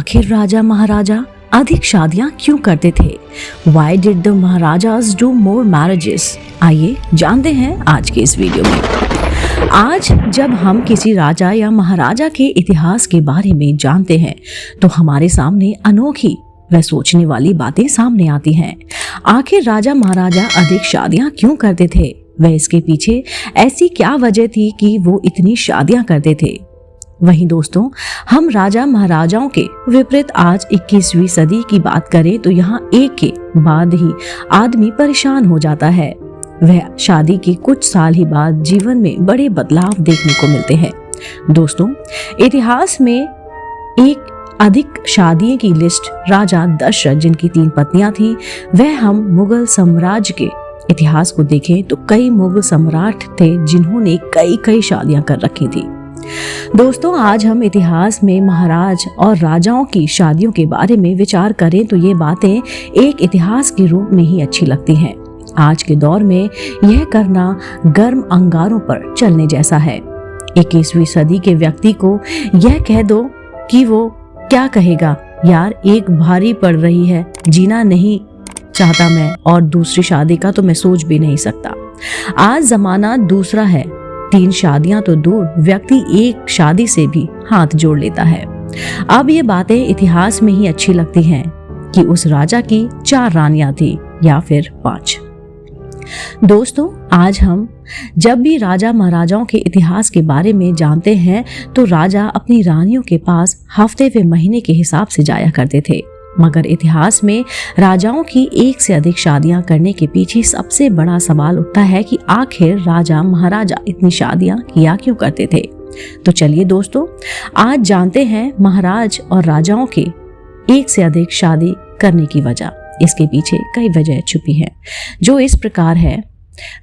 आखिर राजा महाराजा अधिक शादियां क्यों करते थे? Why did the Maharajas do more marriages? आइए जानते हैं आज के इस वीडियो में। आज जब हम किसी राजा या महाराजा के इतिहास के बारे में जानते हैं तो हमारे सामने अनोखी व सोचने वाली बातें सामने आती हैं। आखिर राजा महाराजा अधिक शादियां क्यों करते थे? वह इसके पीछे ऐसी क्या वजह थी कि वो इतनी शादियां करते थे? वहीं दोस्तों, हम राजा महाराजाओं के विपरीत आज 21वीं सदी की बात करें तो यहाँ एक के बाद ही आदमी परेशान हो जाता है। वह शादी के कुछ साल ही बाद जीवन में बड़े बदलाव देखने को मिलते हैं। दोस्तों, इतिहास में एक अधिक शादियों की लिस्ट राजा दशरथ, जिनकी 3 पत्नियां थीं, वह हम मुगल साम्राज्य के इतिहास को देखें तो कई मुगल सम्राट थे जिन्होंने कई शादियां कर रखी थी। दोस्तों, आज हम इतिहास में महाराज और राजाओं की शादियों के बारे में विचार करें तो ये बातें एक इतिहास के रूप में ही अच्छी लगती हैं। आज के दौर में यह करना गर्म अंगारों पर चलने जैसा है। 21वीं सदी के व्यक्ति को यह कह दो कि वो क्या कहेगा, यार एक भारी पड़ रही है, जीना नहीं चाहता मैं, और दूसरी शादी का तो मैं सोच भी नहीं सकता। आज जमाना दूसरा है। 3 शादियां तो दूर, व्यक्ति एक शादी से भी हाथ जोड़ लेता है। अब ये बातें इतिहास में ही अच्छी लगती हैं कि उस राजा की 4 रानियां थी या फिर 5। दोस्तों, आज हम जब भी राजा महाराजाओं के इतिहास के बारे में जानते हैं तो राजा अपनी रानियों के पास हफ्ते व महीने के हिसाब से जाया करते थे। मगर इतिहास में राजाओं की एक से अधिक शादियां करने के पीछे सबसे बड़ा सवाल उठता है कि आखिर राजा महाराजा इतनी शादियां किया क्यों करते थे। तो चलिए दोस्तों, आज जानते हैं महाराज और राजाओं के एक से अधिक शादी करने की वजह। इसके पीछे कई वजह छुपी हैं जो इस प्रकार है।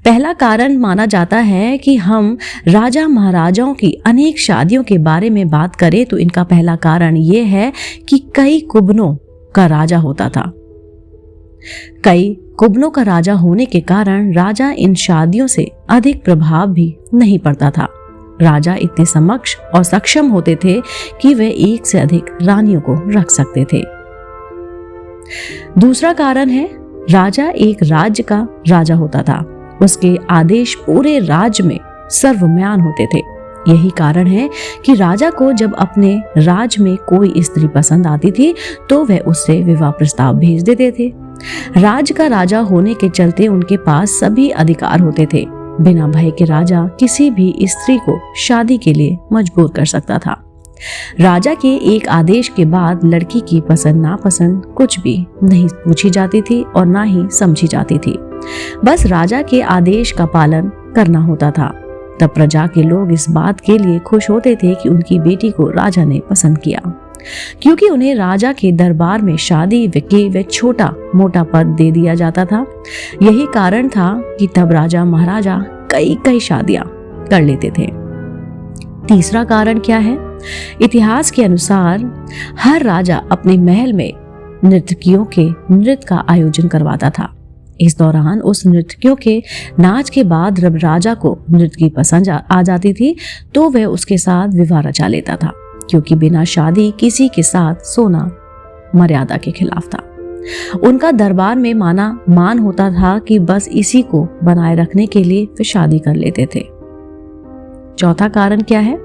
पहला कारण माना जाता है कि हम राजा महाराजाओं की अनेक शादियों के बारे में बात करें तो इनका पहला कारण ये है कि कई कुबनों का राजा होता था। कई कुबनों का राजा होने के कारण राजा इन शादियों से अधिक प्रभाव भी नहीं पड़ता था। राजा इतने समक्ष और सक्षम होते थे कि वे एक से अधिक रानियों को रख सकते थे। दूसरा कारण है, राजा एक राज्य का राजा होता था। उसके आदेश पूरे राज्य में सर्वमान्य होते थे। यही कारण है कि राजा को जब अपने राज्य में कोई स्त्री पसंद आती थी तो वह उससे विवाह प्रस्ताव भेज देते थे। राज्य का राजा होने के चलते उनके पास सभी अधिकार होते थे। बिना भय के राजा किसी भी स्त्री को शादी के लिए मजबूर कर सकता था। राजा के एक आदेश के बाद लड़की की पसंद नापसंद कुछ भी नहीं पूछी जाती थी और ना ही समझी जाती थी। बस राजा के आदेश का पालन करना होता था। तब प्रजा के लोग इस बात के लिए खुश होते थे कि उनकी बेटी को राजा ने पसंद किया, क्योंकि उन्हें राजा के दरबार में शादी के व छोटा मोटा पद दे दिया जाता था। यही कारण था कि तब राजा महाराजा कई शादियां कर लेते थे। तीसरा कारण क्या है? इतिहास के अनुसार हर राजा अपने महल में नर्तकियों के नृत्य का आयोजन करवाता था। इस दौरान उस नर्तकियों के नाच के बाद जब राजा को नृत्य की पसंद आ जाती थी तो वह उसके साथ विवाह रचा लेता था, क्योंकि बिना शादी किसी के साथ सोना मर्यादा के खिलाफ था। उनका दरबार में मान होता था कि बस इसी को बनाए रखने के लिए वे शादी कर लेते थे। चौथा कारण क्या है?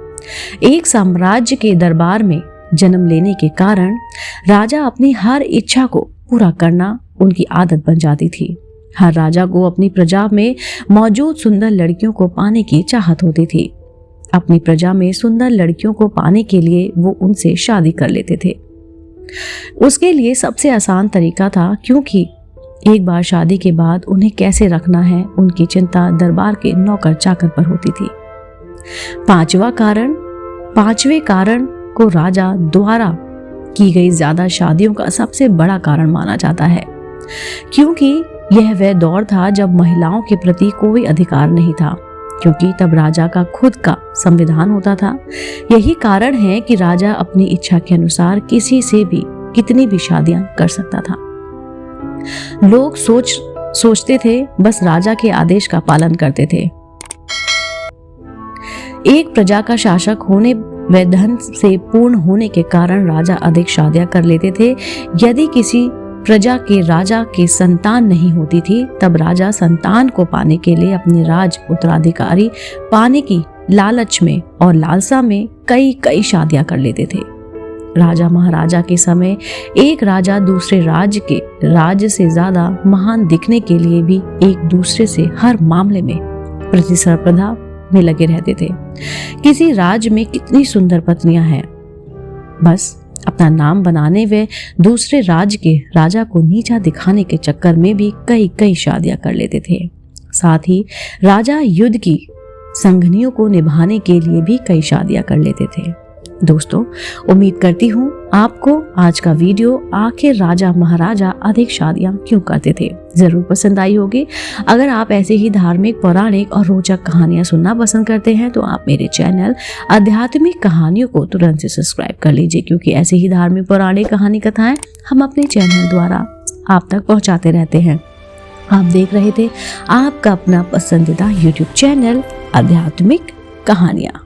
एक साम्राज्य के दरबार में जन्म लेने के कारण राजा अपनी हर इच्छा को पूरा करना उनकी आदत बन जाती थी। हर राजा को अपनी प्रजा में मौजूद सुंदर लड़कियों को पाने की चाहत होती थी। अपनी प्रजा में सुंदर लड़कियों को पाने के लिए वो उनसे शादी कर लेते थे। उसके लिए सबसे आसान तरीका था, क्योंकि एक बार शादी के बाद उन्हें कैसे रखना है उनकी चिंता दरबार के नौकर चाकर पर होती थी। पांचवें कारण को राजा द्वारा की गई ज्यादा शादियों का सबसे बड़ा कारण माना जाता है, क्योंकि यह वह दौर था जब महिलाओं के प्रति कोई अधिकार नहीं था, क्योंकि तब राजा का खुद का संविधान होता था। यही कारण है कि राजा अपनी इच्छा के अनुसार किसी से भी कितनी भी शादियां कर सकता था। लोग सोचते थे, बस राजा के आदेश का पालन करते थे। एक प्रजा का शासक होने वे धन से पूर्ण होने के कारण राजा अधिक शादियां कर लेते थे। यदि किसी प्रजा के राजा की संतान नहीं होती थी, तब राजा संतान को पाने के लिए अपने राज उत्तराधिकारी पाने की लालच में और लालसा में कई शादियां कर लेते थे। राजा महाराजा के समय एक राजा दूसरे राज्य से ज्यादा महान दिखने के लिए भी एक दूसरे से हर मामले में प्रतिस्पर्धा में लगे रहते थे। किसी राज्य में कितनी सुंदर पत्नियां हैं, बस अपना नाम बनाने व दूसरे राज्य के राजा को नीचा दिखाने के चक्कर में भी कई शादियां कर लेते थे। साथ ही राजा युद्ध की संघनियों को निभाने के लिए भी कई शादियां कर लेते थे। दोस्तों, उम्मीद करती हूँ आपको आज का वीडियो आखिर राजा महाराजा अधिक शादियां क्यों करते थे जरूर पसंद आई होगी। अगर आप ऐसे ही धार्मिक, पौराणिक और रोचक कहानियां सुनना पसंद करते हैं तो आप मेरे चैनल आध्यात्मिक कहानियों को तुरंत से सब्सक्राइब कर लीजिए, क्योंकि ऐसे ही धार्मिक, पौराणिक कहानी कथाएं हम अपने चैनल द्वारा आप तक पहुंचाते रहते हैं। आप देख रहे थे आपका अपना पसंदीदा YouTube चैनल आध्यात्मिक कहानियां।